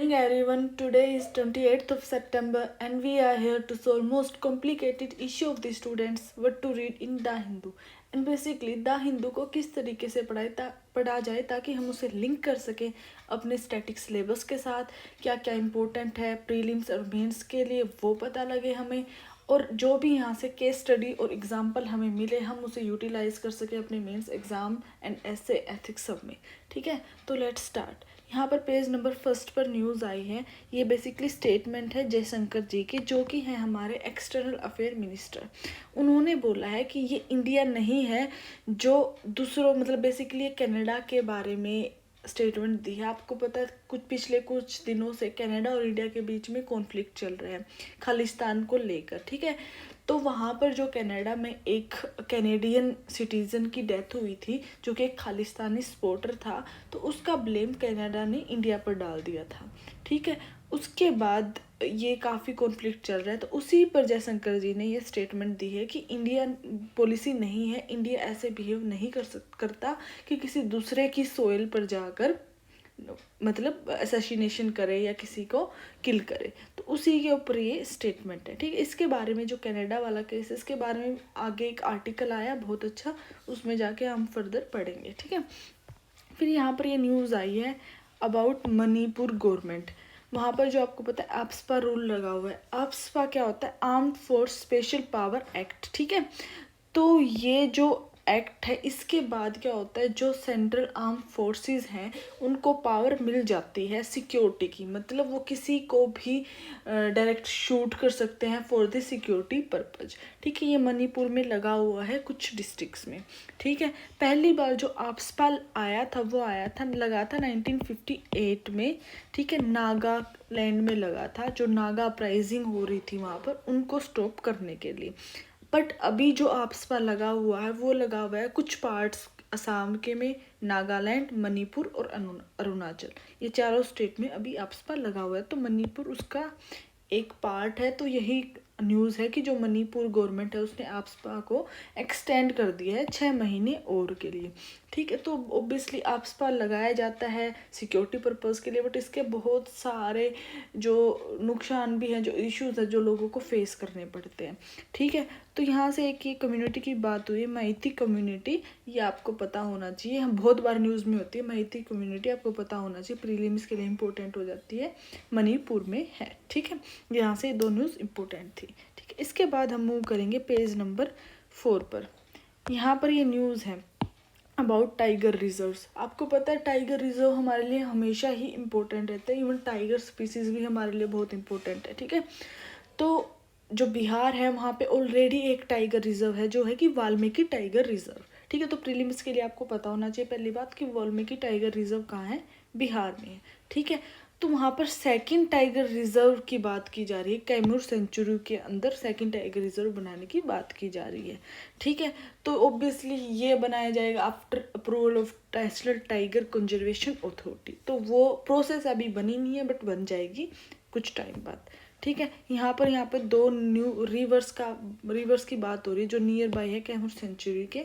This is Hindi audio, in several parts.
Morning everyone, today is 28th of September and we are here to solve most complicated issue of the students what to read in The Hindu. And basically The Hindu को किस तरीके से पढ़ा जाए ताकि हम उसे लिंक कर सकें अपने स्टैटिक सिलेबस के साथ, क्या क्या इम्पोर्टेंट है प्रीलिम्स और मेंस के लिए वो पता लगे हमें, और जो भी यहाँ से केस स्टडी और एग्जाम्पल हमें मिले हम उसे यूटिलाइज कर सकें अपने मेंस एग्ज़ाम एंड ऐसे एथिक्स सब में। ठीक है, तो लेट्स स्टार्ट। यहाँ पर पेज नंबर फर्स्ट पर न्यूज़ आई है। ये बेसिकली स्टेटमेंट है जयशंकर जी की, जो कि हैं हमारे एक्सटर्नल अफेयर मिनिस्टर। उन्होंने बोला है कि ये इंडिया नहीं है जो दूसरों मतलब बेसिकली कनाडा के बारे में स्टेटमेंट दी है। आपको पता है पिछले कुछ दिनों से कनाडा और इंडिया के बीच में कॉन्फ्लिक्ट चल रहा है खालिस्तान को लेकर। ठीक है, तो वहाँ पर जो कनाडा में एक कैनेडियन सिटीज़न की डेथ हुई थी जो कि एक खालिस्तानी सपोर्टर था, तो उसका ब्लेम कनाडा ने इंडिया पर डाल दिया था। ठीक है, उसके बाद ये काफ़ी कॉन्फ्लिक्ट चल रहा है, तो उसी पर जयशंकर जी ने ये स्टेटमेंट दी है कि इंडिया पॉलिसी नहीं है, इंडिया ऐसे बिहेव नहीं करता कि किसी दूसरे की सोइल पर जाकर मतलब असैसिनेशन करे या किसी को किल करे। तो उसी के ऊपर ये स्टेटमेंट है। ठीक है, इसके बारे में जो कनाडा वाला केस है इसके बारे में आगे एक आर्टिकल आया बहुत अच्छा, उसमें जाके हम फर्दर पढ़ेंगे। ठीक है, फिर यहाँ पर ये न्यूज़ आई है अबाउट मणिपुर गवर्नमेंट। वहाँ पर जो आपको पता है एप्सपा रूल लगा हुआ है। एप्सपा क्या होता है? Armed force special power act. ठीक है, तो ये जो एक्ट है इसके बाद क्या होता है, जो सेंट्रल आर्म फोर्सेस हैं उनको पावर मिल जाती है सिक्योरिटी की, मतलब वो किसी को भी डायरेक्ट शूट कर सकते हैं फॉर द सिक्योरिटी पर्पज। ठीक है, ये मणिपुर में लगा हुआ है कुछ डिस्ट्रिक्ट्स में। ठीक है, पहली बार जो एप्सपा आया था वो लगा था 1958 में। ठीक है, नागालैंड में लगा था, जो नागा अपराइजिंग हो रही थी वहाँ पर उनको स्टॉप करने के लिए। बट अभी जो एप्सपा लगा हुआ है वो लगा हुआ है कुछ पार्ट्स असम के में, नागालैंड, मणिपुर और अरुणाचल, ये चारों स्टेट में अभी एप्सपा लगा हुआ है। तो मणिपुर उसका एक पार्ट है। तो यही न्यूज़ है कि जो मणिपुर गवर्नमेंट है उसने एप्सपा को एक्सटेंड कर दिया है 6 महीने और के लिए। ठीक है, तो ऑब्वियसली एप्सपा लगाया जाता है सिक्योरिटी पर्पज़ के लिए, बट इसके बहुत सारे जो नुकसान भी हैं, जो इश्यूज़ हैं जो लोगों को फेस करने पड़ते हैं। ठीक है, तो यहाँ से एक ये कम्युनिटी की बात हुई, मैती कम्युनिटी, ये आपको पता होना चाहिए, हम बहुत बार न्यूज़ में होती है मैती कम्युनिटी, आपको पता होना चाहिए, प्रीलिम्स के लिए इंपॉर्टेंट हो जाती है, मणिपुर में है। ठीक है, यहाँ से दो न्यूज़ इंपॉर्टेंट थी। ठीक है, इसके बाद हम मूव करेंगे पेज नंबर 4 पर। यहाँ पर ये न्यूज़ है अबाउट टाइगर रिजर्व्स। आपको पता है टाइगर रिजर्व हमारे लिए हमेशा ही इम्पोर्टेंट रहता है, इवन टाइगर स्पीसीज़ भी हमारे लिए बहुत इंपॉर्टेंट है। ठीक है, तो जो बिहार है वहाँ पे ऑलरेडी एक टाइगर रिजर्व है जो है कि वाल्मीकि टाइगर रिजर्व। ठीक है, तो प्रीलिम्स के लिए आपको पता होना चाहिए पहली बात कि वाल्मीकि टाइगर रिजर्व कहाँ है, बिहार में है। ठीक है, तो वहाँ पर सेकंड टाइगर रिजर्व की बात की जा रही है, कैमूर सेंचुरी के अंदर सेकंड टाइगर रिजर्व बनाने की बात की जा रही है। ठीक है, तो ऑब्वियसली ये बनाया जाएगा after approval of national tiger conservation authority. तो वो प्रोसेस अभी बनी नहीं है बट बन जाएगी कुछ टाइम बाद। ठीक है, यहाँ पर दो न्यू रिवर्स की बात हो रही है जो नियर बाय है कैमूर सेंचुरी के।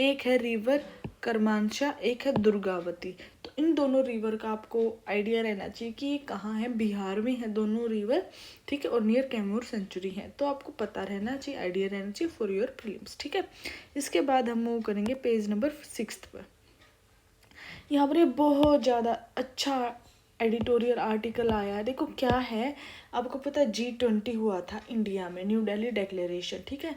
एक है रिवर करमानशा, एक है दुर्गावती। तो इन दोनों रिवर का आपको आइडिया रहना चाहिए कि ये कहाँ है, बिहार में है दोनों रिवर। ठीक है, और नियर कैमूर सेंचुरी है, तो आपको पता रहना चाहिए, आइडिया रहना चाहिए फॉर योर प्रीलिम्स। ठीक है, इसके बाद हम मूव करेंगे पेज नंबर 6 पर। यहाँ पर ये बहुत ज़्यादा अच्छा एडिटोरियल आर्टिकल आया है। देखो क्या है, आपको पता है G20 हुआ था इंडिया में, न्यू दिल्ली डिक्लेरेशन। ठीक है,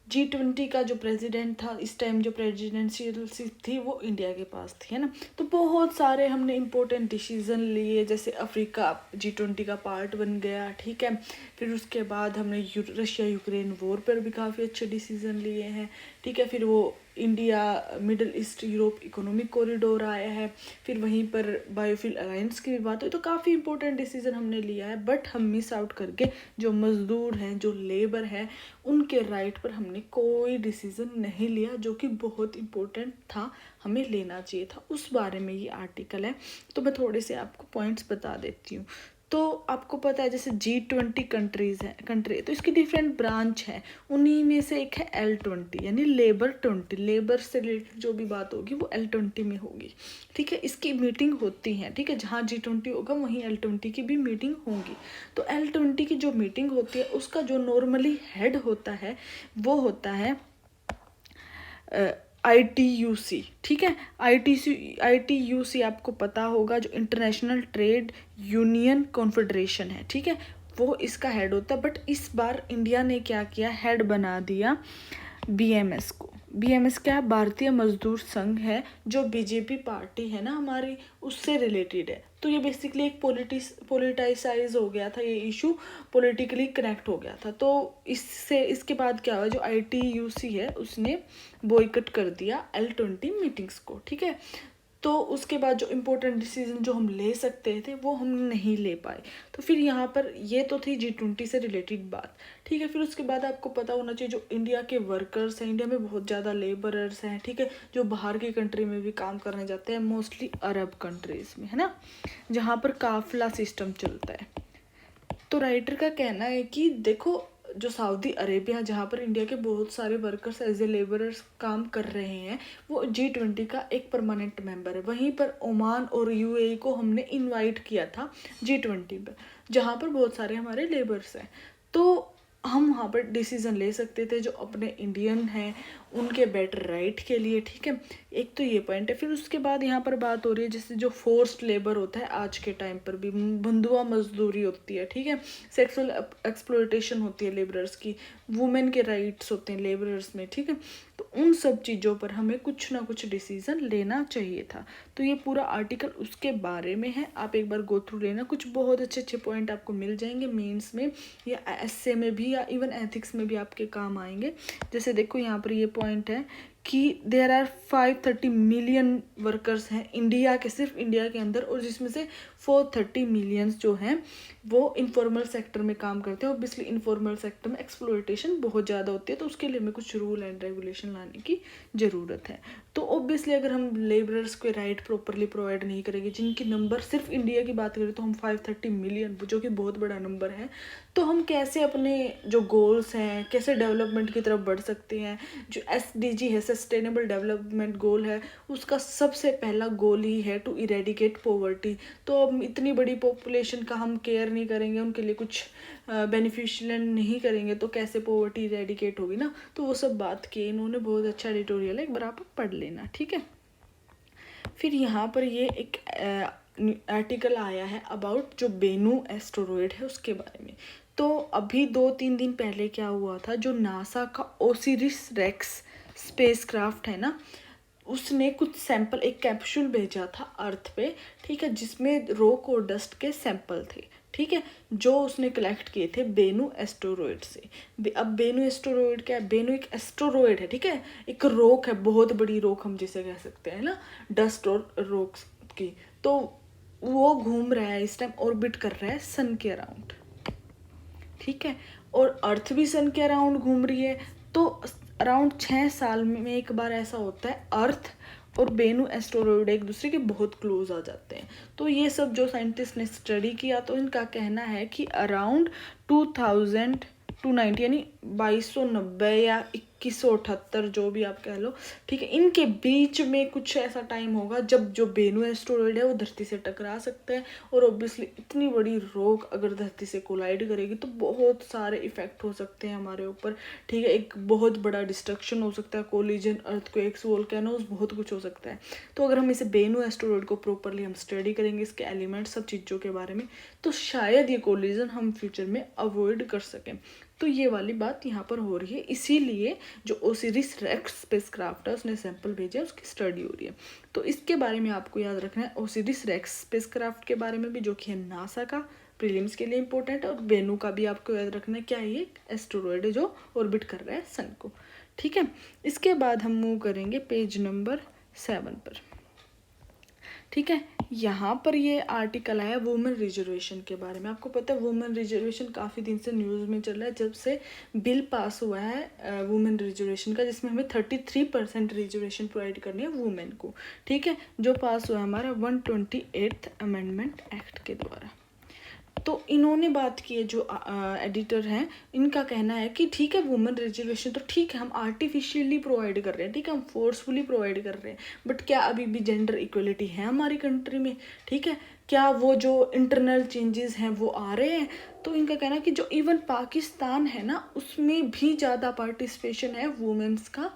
G20 का जो प्रेसिडेंट था इस टाइम, जो प्रेसिडेंसी थी वो इंडिया के पास थी, है ना। तो बहुत सारे हमने इम्पोर्टेंट डिसीजन लिए, जैसे अफ्रीका G20 का पार्ट बन गया। ठीक है, फिर उसके बाद हमने रशिया यूक्रेन वॉर पर भी काफ़ी अच्छे डिसीजन लिए हैं। ठीक है, फिर वो India middle east Europe economic corridor आया है, फिर वहीं पर बायोफिल अलायंस की भी बात हुई। तो काफ़ी इंपॉर्टेंट डिसीजन हमने लिया है, बट हम मिस आउट करके जो मज़दूर हैं, जो लेबर है, उनके राइट पर हमने कोई डिसीज़न नहीं लिया, जो कि बहुत इम्पोर्टेंट था, हमें लेना चाहिए था। उस बारे में ये आर्टिकल है, तो मैं थोड़े से आपको पॉइंट्स बता देती हूँ। तो आपको पता है जैसे G20 कंट्रीज़ हैं, कंट्री, तो इसकी डिफरेंट ब्रांच हैं। उन्हीं में से एक है L20 यानी लेबर 20, लेबर से रिलेटेड जो भी बात होगी वो L20 में होगी। ठीक है, इसकी मीटिंग होती है। ठीक है, जहाँ G20 होगा वहीं L20 की भी मीटिंग होंगी। तो L20 की जो मीटिंग होती है उसका जो नॉर्मली हेड होता है वो होता है ITUC। ठीक है, ITUC आपको पता होगा जो इंटरनेशनल ट्रेड यूनियन कॉन्फेडरेशन है। ठीक है, वो इसका हेड होता है। बट इस बार इंडिया ने क्या किया, हेड बना दिया BMS को। BMS क्या है, भारतीय मजदूर संघ है, जो बीजेपी पार्टी है ना हमारी, उससे रिलेटेड है। तो ये बेसिकली एक पोलिटाइसाइज हो गया था, ये इशू पॉलिटिकली कनेक्ट हो गया था। तो इसके बाद क्या हुआ, जो ITUC है उसने बॉयकट कर दिया L20 मीटिंग्स को। ठीक है, तो उसके बाद जो इम्पोर्टेंट डिसीजन जो हम ले सकते थे वो हम नहीं ले पाए। तो फिर यहाँ पर ये तो थी G20 से रिलेटेड बात। ठीक है, फिर उसके बाद आपको पता होना चाहिए जो इंडिया के वर्कर्स हैं, इंडिया में बहुत ज़्यादा लेबरर्स हैं। ठीक है, जो बाहर की कंट्री में भी काम करने जाते हैं, मोस्टली अरब कंट्रीज़ में, है ना, जहाँ पर काफिला सिस्टम चलता है। तो राइटर का कहना है कि देखो, जो सऊदी अरेबिया, जहाँ पर इंडिया के बहुत सारे वर्कर्स एज ए लेबरर्स काम कर रहे हैं, वो G20 का एक परमानेंट मेंबर है। वहीं पर ओमान और UAE को हमने इनवाइट किया था G20 पर, जहाँ पर बहुत सारे हमारे लेबर्स हैं। तो हम वहाँ पर डिसीज़न ले सकते थे जो अपने इंडियन हैं उनके बेटर राइट के लिए। ठीक है, एक तो ये पॉइंट है। फिर उसके बाद यहाँ पर बात हो रही है जैसे जो फोर्स्ड लेबर होता है, आज के टाइम पर भी बंधुआ मजदूरी होती है। ठीक है, सेक्सुअल एक्सप्लॉयटेशन होती है लेबरर्स की, वुमेन के राइट्स होते हैं लेबरर्स में। ठीक है, तो उन सब चीज़ों पर हमें कुछ ना कुछ डिसीज़न लेना चाहिए था। तो ये पूरा आर्टिकल उसके बारे में है, आप एक बार गो थ्रू लेना। कुछ बहुत अच्छे अच्छे पॉइंट आपको मिल जाएंगे मेंस में या एसए में भी, या इवन एथिक्स में भी आपके काम आएंगे। जैसे देखो यहाँ पर ये पॉइंट है कि देयर आर 530 मिलियन वर्कर्स हैं इंडिया के, सिर्फ इंडिया के अंदर, और जिसमें से 430 मिलियंस जो हैं वो इनफॉर्मल सेक्टर में काम करते हैं। ऑब्वियसली इनफॉर्मल सेक्टर में एक्सप्लॉयटेशन बहुत ज़्यादा होती है, तो उसके लिए हमें कुछ रूल एंड रेगुलेशन लाने की ज़रूरत है। तो ऑब्वियसली अगर हम लेबरर्स के राइट प्रॉपरली प्रोवाइड नहीं करेंगे, जिनकी नंबर सिर्फ इंडिया की बात करें तो हम 530 मिलियन, जो कि बहुत बड़ा नंबर है, तो हम कैसे अपने जो गोल्स हैं, कैसे डेवलपमेंट की तरफ बढ़ सकते हैं। जो SDG है, सस्टेनेबल डेवलपमेंट गोल है, उसका सबसे पहला गोल ही है टू इरेडिकेट पॉवर्टी। तो अब इतनी बड़ी पॉपुलेशन का हम केयर नहीं करेंगे, उनके लिए कुछ बेनिफिशियल नहीं करेंगे, तो कैसे पॉवर्टी इरेडिकेट होगी ना। तो वो सब बात की इन्होंने, बहुत अच्छा एडिटोरियल है, एक बार आप पढ़ लेना। ठीक है, फिर यहाँ पर ये एक आर्टिकल आया है अबाउट जो बेनू एस्टेरॉयड है उसके बारे में। तो अभी 2-3 दिन पहले क्या हुआ था, जो नासा का ओसिरिस रेक्स स्पेसक्राफ्ट है ना, उसने कुछ सैंपल, एक कैप्सूल भेजा था अर्थ पे। ठीक है, जिसमें रॉक और डस्ट के सैंपल थे। ठीक है, जो उसने कलेक्ट किए थे बेनू एस्टेरॉयड से। अब बेनू एस्टेरॉयड क्या है, बेनू एक एस्टेरॉयड है। ठीक है, एक रॉक है, बहुत बड़ी रॉक हम जिसे कह सकते हैं ना, डस्ट और रॉक्स की। तो वो घूम रहा है इस टाइम, ऑर्बिट कर रहा है सन के अराउंड। ठीक है, और अर्थ भी सन के अराउंड घूम रही है। तो अराउंड 6 साल में एक बार ऐसा होता है, अर्थ और बेनू एस्टेरॉयड एक दूसरे के बहुत क्लोज आ जाते हैं। तो ये सब जो साइंटिस्ट ने स्टडी किया, तो इनका कहना है कि अराउंड 2290 यानी 2290 या 2178, जो भी आप कह लो, ठीक है, इनके बीच में कुछ ऐसा टाइम होगा जब जो बेनू एस्टेरॉयड है वो धरती से टकरा सकता है। और ऑब्वियसली इतनी बड़ी रॉक अगर धरती से कोलाइड करेगी तो बहुत सारे इफेक्ट हो सकते हैं हमारे ऊपर। ठीक है, एक बहुत बड़ा डिस्ट्रक्शन हो सकता है, कोलिजन, अर्थक्वेक्स, वोल्केनोज, बहुत कुछ हो सकता है। तो अगर हम इसे बेनू एस्टेरॉयड को प्रॉपरली हम स्टडी करेंगे, इसके एलिमेंट, सब चीज़ों के बारे में, तो शायद ये कोलिजन हम फ्यूचर में अवॉइड कर सकें। तो ये वाली बात यहाँ पर हो रही है, इसीलिए जो ओसिरिस रेक्स स्पेसक्राफ्ट है उसने सैंपल भेजे, उसकी स्टडी हो रही है। तो इसके बारे में आपको याद रखना है, ओसिरिस रेक्स स्पेसक्राफ्ट के बारे में भी, जो कि है नासा का, प्रीलिम्स के लिए इंपॉर्टेंट है। और बेनू का भी आपको याद रखना है, क्या है ये एस्टेरॉयड है जो ऑर्बिट कर रहा है सन को। ठीक है, इसके बाद हम मूव करेंगे पेज नंबर 7 पर। ठीक है, यहाँ पर ये आर्टिकल आया वुमेन रिजर्वेशन के बारे में। आपको पता है वुमेन रिजर्वेशन काफ़ी दिन से न्यूज़ में चल रहा है, जब से बिल पास हुआ है वुमेन रिजर्वेशन का, जिसमें हमें 33% रिजर्वेशन प्रोवाइड करनी है वुमेन को। ठीक है, जो पास हुआ है हमारा 128th अमेंडमेंट एक्ट के द्वारा। तो इन्होंने बात की है, जो एडिटर हैं, इनका कहना है कि ठीक है वुमेन रिजर्वेशन तो ठीक है, हम आर्टिफिशियली प्रोवाइड कर रहे हैं, ठीक है, हम फोर्सफुली प्रोवाइड कर रहे हैं, बट क्या अभी भी जेंडर इक्वलिटी है हमारी कंट्री में? ठीक है, क्या वो जो इंटरनल चेंजेस हैं वो आ रहे हैं? तो इनका कहना है कि जो इवन पाकिस्तान है ना, उसमें भी ज़्यादा पार्टिसिपेशन है वुमेन्स का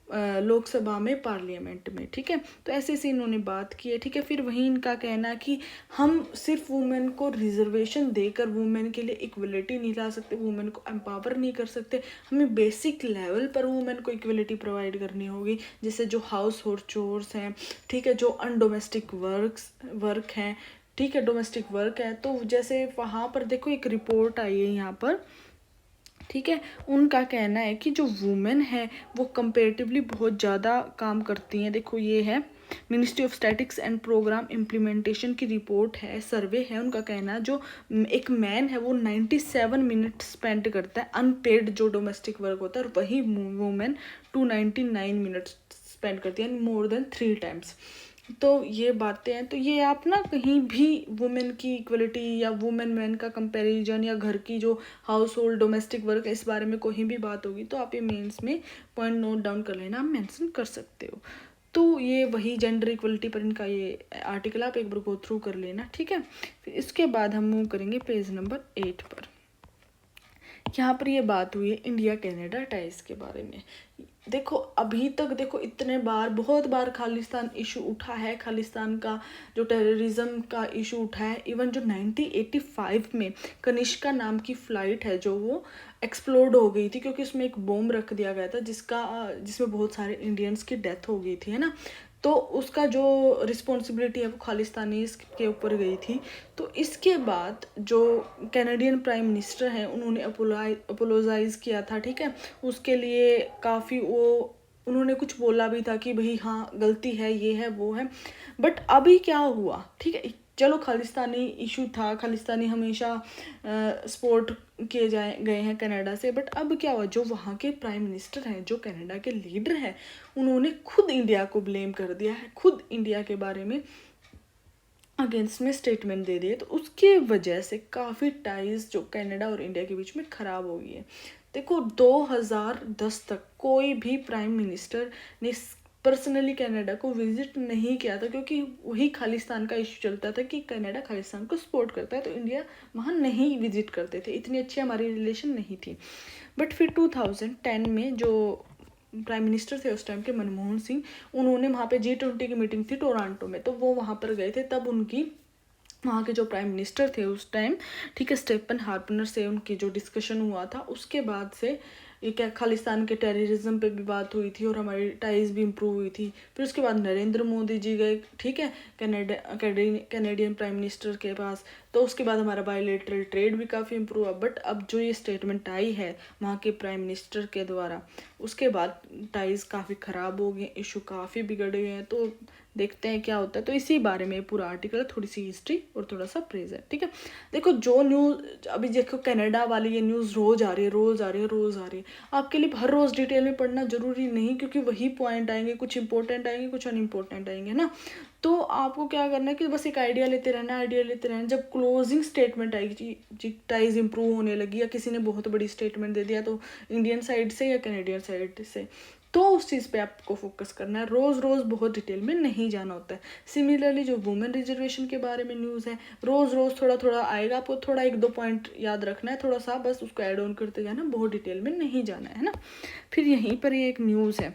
लोकसभा में, पार्लियामेंट में। ठीक है, तो ऐसे से इन्होंने बात की है। ठीक है, फिर वहीं इनका कहना कि हम सिर्फ वुमेन को रिजर्वेशन देकर वुमेन के लिए इक्वलिटी नहीं ला सकते, वुमेन को एम्पावर नहीं कर सकते, हमें बेसिक लेवल पर वुमेन को इक्वलिटी प्रोवाइड करनी होगी, जैसे जो हाउस होल्ड चोर्स हैं, ठीक है, जो अनडोमेस्टिक वर्क हैं, ठीक है, डोमेस्टिक वर्क है, तो जैसे वहाँ पर देखो एक रिपोर्ट आई है यहाँ पर, ठीक है, उनका कहना है कि जो वुमेन है वो कंपेरेटिवली बहुत ज़्यादा काम करती हैं। देखो ये है ministry of statics and programme implementation की रिपोर्ट है, सर्वे है, उनका कहना है जो एक मैन है वो 97 मिनट स्पेंड करता है अनपेड जो डोमेस्टिक वर्क होता है, और वही वुमेन 299 मिनट्स स्पेंड करती है, मोर देन 3 टाइम्स। तो ये बातें हैं, तो ये आप ना कहीं भी वुमेन की इक्वलिटी या वुमेन मैन का कंपैरिजन या घर की जो हाउस होल्ड डोमेस्टिक वर्क, इस बारे में कोई भी बात होगी तो आप ये मेंस में पॉइंट नोट डाउन कर लेना, आप मेंशन कर सकते हो। तो ये वही जेंडर इक्वलिटी पर इनका ये आर्टिकल, आप एक बार गो थ्रू कर लेना। ठीक है, फिर इसके बाद हम मूव करेंगे पेज नंबर 8 पर। यहाँ पर ये बात हुई है इंडिया कनाडा टाइज के बारे में। देखो अभी तक देखो इतने बार, बहुत बार खालिस्तान इशू उठा है, खालिस्तान का जो टेररिज्म का इशू उठा है। इवन जो 1985 में कनिष्का नाम की फ़्लाइट है जो वो एक्सप्लोड हो गई थी, क्योंकि उसमें एक बॉम्ब रख दिया गया था जिसमें बहुत सारे इंडियंस की डेथ हो गई थी, है ना। तो उसका जो रिस्पॉन्सिबिलिटी है वो खालिस्तानीज के ऊपर गई थी। तो इसके बाद जो कैनेडियन प्राइम मिनिस्टर हैं उन्होंने अपोलोजाइज़ किया था, ठीक है, उसके लिए काफ़ी वो उन्होंने कुछ बोला भी था कि भाई हाँ गलती है, ये है वो है। बट अभी क्या हुआ, ठीक है, चलो खालिस्तानी इशू था, खालिस्तानी हमेशा सपोर्ट किए गए हैं कनाडा से, बट अब क्या हुआ, जो वहाँ के प्राइम मिनिस्टर हैं, जो कनाडा के लीडर हैं, उन्होंने खुद इंडिया को ब्लेम कर दिया है, खुद इंडिया के बारे में अगेंस्ट में स्टेटमेंट दे दिए। तो उसके वजह से काफ़ी टाइज जो कनाडा और इंडिया के बीच में ख़राब हो गई है। देखो 2010 तक कोई भी प्राइम मिनिस्टर ने पर्सनली कनाडा को विजिट नहीं किया था, क्योंकि वही खालिस्तान का इशू चलता था कि कनाडा खालिस्तान को सपोर्ट करता है, तो इंडिया वहाँ नहीं विजिट करते थे, इतनी अच्छी हमारी रिलेशन नहीं थी। बट फिर 2010 में जो प्राइम मिनिस्टर थे उस टाइम के, मनमोहन सिंह, उन्होंने वहाँ पे G20 की मीटिंग थी टोरंटो में, तो वो वहाँ पर गए थे। तब उनकी वहाँ के जो प्राइम मिनिस्टर थे उस टाइम, ठीक है, स्टेफन हार्पनर से उनकी जो डिस्कशन हुआ था, उसके बाद से ये क्या खालिस्तान के टेररिज्म पे भी बात हुई थी और हमारी टाइज भी इम्प्रूव हुई थी। फिर उसके बाद नरेंद्र मोदी जी गए, ठीक है, कैनेडियन प्राइम मिनिस्टर के पास, तो उसके बाद हमारा बायलैटरल ट्रेड भी काफ़ी इम्प्रूव हुआ। बट अब जो ये स्टेटमेंट आई है वहाँ के प्राइम मिनिस्टर के द्वारा, उसके बाद टाइज काफ़ी ख़राब हो गए, इशू काफ़ी बिगड़ गए हैं। तो देखते हैं क्या होता है। तो इसी बारे में पूरा आर्टिकल, थोड़ी सी हिस्ट्री और थोड़ा सा प्रेज है, ठीक है। देखो जो न्यूज़ अभी देखो कनाडा वाली ये न्यूज़ रोज़ आ रही है, रोज़ आ रही है, रोज़ आ रही है। आपके लिए हर रोज़ डिटेल में पढ़ना जरूरी नहीं, क्योंकि वही पॉइंट आएंगे, कुछ इंपॉर्टेंट आएंगे, कुछ अनइम्पोर्टेंट आएंगे ना। तो आपको क्या करना है कि बस एक आइडिया लेते रहना, आइडिया लेते रहना। जब क्लोजिंग स्टेटमेंट आएगी जी टाइज इंप्रूव होने लगी, या किसी ने बहुत बड़ी स्टेटमेंट दे दिया, तो इंडियन साइड से या कैनेडियन साइड से, तो उस चीज़ पे आपको फोकस करना है। रोज़ रोज़ बहुत डिटेल में नहीं जाना होता है। सिमिलरली जो वुमेन रिजर्वेशन के बारे में न्यूज़ है, रोज़ रोज़ थोड़ा थोड़ा आएगा, आपको थोड़ा 1-2 पॉइंट याद रखना है, थोड़ा सा बस उसको ऐड ऑन करते जाना, बहुत डिटेल में नहीं जाना है ना। फिर यहीं पर ये एक न्यूज़ है,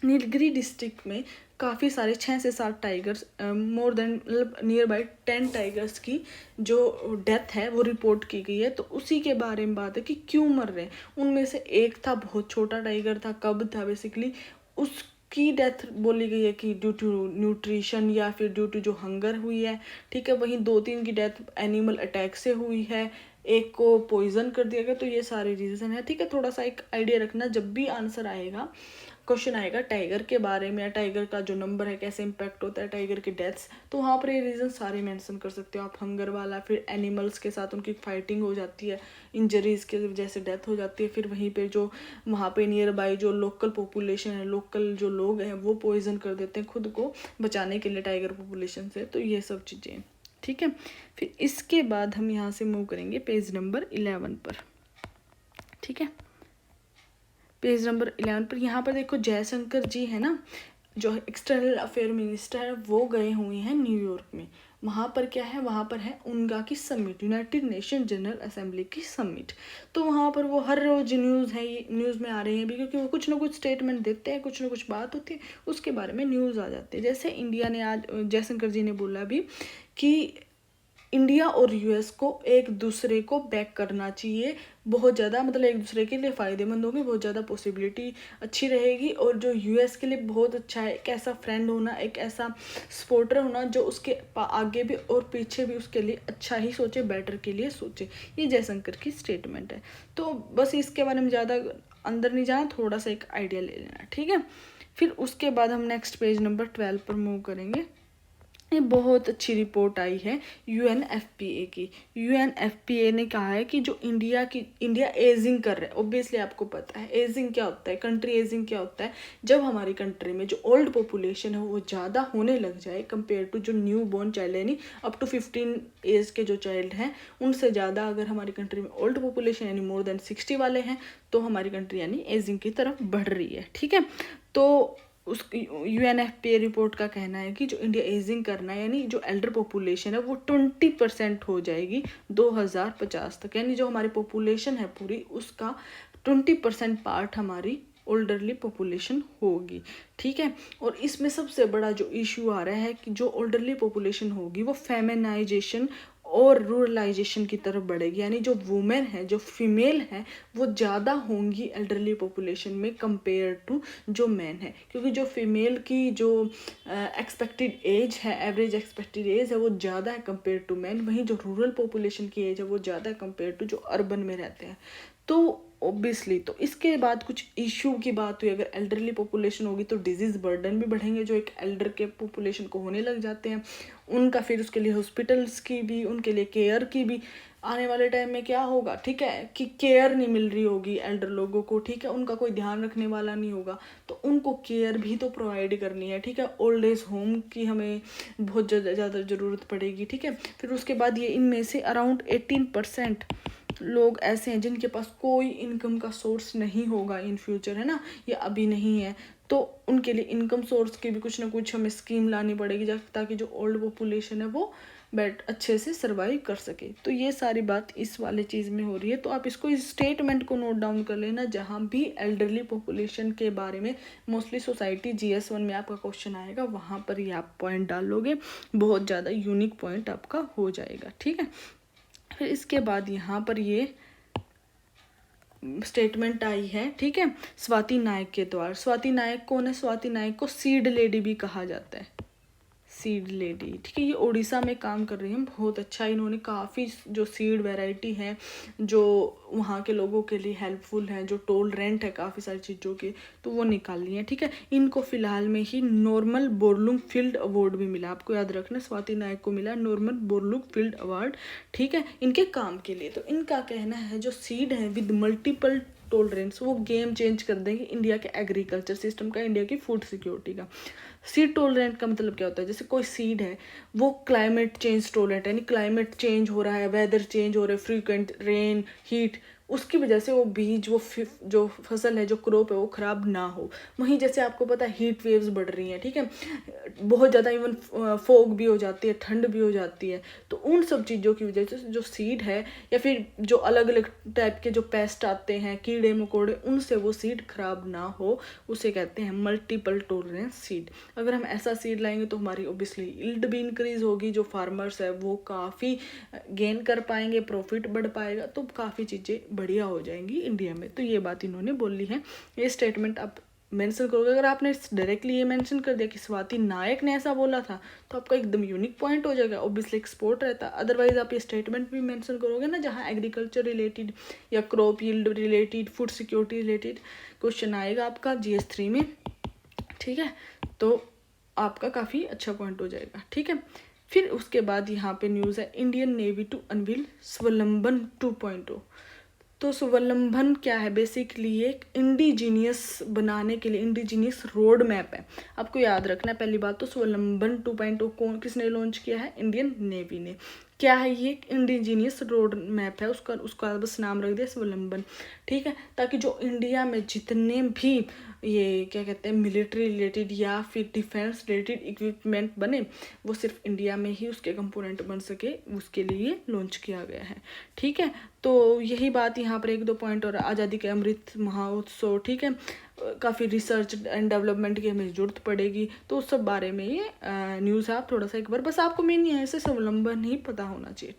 नीलगिरी डिस्ट्रिक्ट में काफ़ी सारे 6 से 7 टाइगर्स, मोर देन मतलब नियर बाई 10 टाइगर्स की जो डेथ है वो रिपोर्ट की गई है। तो उसी के बारे में बात है कि क्यों मर रहे हैं। उनमें से एक था, बहुत छोटा टाइगर था, कब था बेसिकली, उसकी डेथ बोली गई है कि ड्यू टू न्यूट्रिशन या फिर ड्यू टू जो हंगर हुई है, ठीक है। वहीं 2-3 की डेथ एनिमल अटैक से हुई है, एक को पॉइजन कर दिया गया। तो ये सारे रीज़न है, ठीक है। थोड़ा सा एक आइडिया रखना, जब भी आंसर आएगा, क्वेश्चन आएगा टाइगर के बारे में, या टाइगर का जो नंबर है कैसे इम्पैक्ट होता है टाइगर की डेथ्स, तो वहाँ पर ये रीज़न सारे मेंशन कर सकते हो आप। हंगर वाला, फिर एनिमल्स के साथ उनकी फाइटिंग हो जाती है, इंजरीज के वजह से डेथ हो जाती है, फिर वहीं पे जो वहाँ पे नियर बाई जो लोकल पॉपुलेशन है, लोकल जो लोग हैं वो पॉइजन कर देते हैं खुद को बचाने के लिए टाइगर पॉपुलेशन से। तो ये सब चीज़ें, ठीक है। फिर इसके बाद हम यहाँ से मूव करेंगे पेज नंबर 11 पर, ठीक है। पेज नंबर 11 पर यहाँ पर देखो जयशंकर जी है ना, जो एक्सटर्नल अफेयर मिनिस्टर है, वो गए हुए हैं न्यूयॉर्क में। वहाँ पर क्या है, वहाँ पर है उनका की summit, United nation general assembly की समिट। तो वहाँ पर वो हर रोज न्यूज़ है, ये न्यूज़ में आ रही है भी, क्योंकि वो कुछ ना कुछ स्टेटमेंट देते हैं, कुछ ना कुछ बात होती है, उसके बारे में न्यूज़ आ जाती है। जैसे इंडिया ने आज, जयशंकर जी ने बोला भी कि इंडिया और यूएस को एक दूसरे को बैक करना चाहिए, बहुत ज़्यादा, मतलब एक दूसरे के लिए फ़ायदेमंद होगी, बहुत ज़्यादा पॉसिबिलिटी अच्छी रहेगी। और जो यूएस के लिए बहुत अच्छा है, एक ऐसा फ्रेंड होना, एक ऐसा सपोर्टर होना जो उसके आगे भी और पीछे भी उसके लिए अच्छा ही सोचे, बेटर के लिए सोचे। ये जयशंकर की स्टेटमेंट है। तो बस इसके बारे में ज़्यादा अंदर नहीं जाना, थोड़ा सा एक आइडिया ले लेना, ठीक है। फिर उसके बाद हम नेक्स्ट पेज नंबर 12 पर मूव करेंगे। ये बहुत अच्छी रिपोर्ट आई है यूएनएफपीए की। यूएनएफपीए ने कहा है कि जो इंडिया एजिंग कर रहा है, ऑब्वियसली आपको पता है एजिंग क्या होता है, कंट्री एजिंग क्या होता है। जब हमारी कंट्री में जो ओल्ड पॉपुलेशन है वो ज़्यादा होने लग जाए कंपेयर टू जो न्यू बॉर्न चाइल्ड, यानी अप टू 15 एज के जो चाइल्ड हैं, उनसे ज़्यादा अगर हमारी कंट्री में ओल्ड पॉपुलेशन यानी मोर देन 60 वाले हैं, तो हमारी कंट्री यानी एजिंग की तरफ बढ़ रही है, ठीक है। तो उस यूएनएफपीए रिपोर्ट का कहना है कि जो इंडिया एजिंग करना है, यानी जो एल्डर पॉपुलेशन है वो 20% हो जाएगी 2050 तक, यानी जो हमारी पॉपुलेशन है पूरी, उसका 20% पार्ट हमारी ओल्डरली पॉपुलेशन होगी, ठीक है। और इसमें सबसे बड़ा जो इशू आ रहा है कि जो ओल्डरली पॉपुलेशन होगी वो फेमिनाइजेशन और रूरलाइजेशन की तरफ बढ़ेगी, यानी जो वुमेन है, जो फीमेल है, वो ज़्यादा होंगी एल्डरली पॉपुलेशन में कंपेयर टू जो मैन है। क्योंकि जो फीमेल की जो एक्सपेक्टेड एज है, एवरेज एक्सपेक्टेड एज है, वो ज़्यादा है कंपेयर टू मैन। वहीं जो रूरल पॉपुलेशन की एज है वो ज़्यादा है कंपेयर टू जो अर्बन में रहते हैं। तो ऑब्वियसली तो इसके बाद कुछ इशू की बात हुई, अगर एल्डरली पॉपुलेशन होगी तो डिजीज़ बर्डन भी बढ़ेंगे, जो एक एल्डर के पॉपुलेशन को होने लग जाते हैं उनका, फिर उसके लिए हॉस्पिटल्स की भी, उनके लिए केयर की भी आने वाले टाइम में क्या होगा, ठीक है, कि केयर नहीं मिल रही होगी एल्डर लोगों को, ठीक है, उनका कोई ध्यान रखने वाला नहीं होगा, तो उनको केयर भी तो प्रोवाइड करनी है, ठीक है। ओल्ड एज होम की हमें बहुत ज़्यादा ज़रूरत पड़ेगी, ठीक है। फिर उसके बाद ये इनमें से अराउंड 18% लोग ऐसे हैं जिनके पास कोई इनकम का सोर्स नहीं होगा इन फ्यूचर, है ना, ये अभी नहीं है, तो उनके लिए इनकम सोर्स की भी कुछ ना कुछ हमें स्कीम लानी पड़ेगी, ताकि जो ओल्ड पॉपुलेशन है वो अच्छे से सर्वाइव कर सके। तो ये सारी बात इस वाले चीज़ में हो रही है। तो आप इसको, इस स्टेटमेंट को नोट डाउन कर लेना, जहाँ भी एल्डरली पॉपुलेशन के बारे में मोस्टली सोसाइटी GS1 में आपका क्वेश्चन आएगा, वहाँ पर ही आप पॉइंट डालोगे, बहुत ज़्यादा यूनिक पॉइंट आपका हो जाएगा, ठीक है। फिर इसके बाद यहाँ पर ये स्टेटमेंट आई है, ठीक है, स्वाति नायक के द्वारा। स्वाति नायक कौन है? स्वाति नायक को सीड लेडी भी कहा जाता है, सीड लेडी, ठीक है। ये उड़ीसा में काम कर रही हैं, बहुत अच्छा, इन्होंने काफ़ी जो सीड वैरायटी है जो वहाँ के लोगों के लिए हेल्पफुल है, जो टोल रेंट है काफ़ी सारी चीज़ों के, तो वो निकाल ली है, ठीक है। इनको फिलहाल में ही नॉर्मल बोरलुग फील्ड अवार्ड भी मिला, आपको याद रखना, स्वाति नायक को मिला नॉर्मल बोरलुग फील्ड अवार्ड, ठीक है, इनके काम के लिए। तो इनका कहना है जो सीड है विद मल्टीपल टोलरेंस, वो गेम चेंज कर देंगे इंडिया के एग्रीकल्चर सिस्टम का, इंडिया की फूड सिक्योरिटी का। सीड टोलरेंट का मतलब क्या होता है? जैसे कोई सीड है वो क्लाइमेट चेंज टोलरेंट, यानी क्लाइमेट चेंज हो रहा है, वेदर चेंज हो रहा है, फ्रीक्वेंट रेन, हीट, उसकी वजह से वो बीज, वो जो फसल है, जो क्रॉप है, वो ख़राब ना हो। वहीं जैसे आपको पता है हीट वेव्स बढ़ रही हैं, ठीक है, बहुत ज़्यादा इवन फोग भी हो जाती है, ठंड भी हो जाती है, तो उन सब चीज़ों की वजह से जो सीड है, या फिर जो अलग अलग टाइप के जो पेस्ट आते हैं, कीड़े मकोड़े, उनसे वो सीड खराब ना हो, उसे कहते हैं मल्टीपल टोलरेंस सीड। अगर हम ऐसा सीड लाएंगे तो हमारी ऑब्वियसली यील्ड भी इंक्रीज होगी, जो फार्मर्स है वो काफ़ी गेन कर पाएंगे, प्रॉफिट बढ़ पाएगा, तो काफ़ी चीज़ें बढ़िया हो जाएंगी इंडिया में। तो ये बात इन्होंने बोली है, ये स्टेटमेंट आप मेंशन करोगे। अगर आपने डायरेक्टली ये मेंशन कर दिया कि स्वाति नायक ने ऐसा बोला था, तो आपका एकदम यूनिक पॉइंट हो जाएगा, ऑब्वियसली एक्सपोर्ट रहता। अदरवाइज आप ये स्टेटमेंट भी मेंशन करोगे ना, जहाँ एग्रीकल्चर रिलेटेड या crop yield related, food security related question आएगा आपका GS3 में, ठीक है, तो आपका काफ़ी अच्छा पॉइंट हो जाएगा, ठीक है। फिर उसके बाद यहाँ पे न्यूज़ है, इंडियन नेवी टू अनवील स्वावलंबन 2.0। तो स्वावलंबन क्या है, बेसिकली एक इंडिजीनियस बनाने के लिए इंडिजीनियस रोड मैप है। आपको याद रखना है पहली बात तो स्वावलंबन 2.0 कौन किसने लॉन्च किया है, इंडियन नेवी ने। क्या है ये, एक इंडिजीनियस रोड मैप है, उसका बस नाम रख दिया स्वावलंबन, ठीक है। ताकि जो इंडिया में जितने भी ये क्या कहते हैं मिलिट्री रिलेटेड या फिर डिफेंस रिलेटेड इक्विपमेंट बने वो सिर्फ इंडिया में ही उसके कंपोनेंट बन सके, उसके लिए लॉन्च किया गया है, ठीक है। तो यही बात यहाँ पर एक दो पॉइंट और आज़ादी के अमृत महोत्सव, ठीक है। काफ़ी रिसर्च एंड डेवलपमेंट की हमें ज़रूरत पड़ेगी, तो उस सब बारे में ये न्यूज़ आप थोड़ा सा एक बार बस आपको मेन यहाँ से स्वावलंबन ही पता होना चाहिए, ठीक।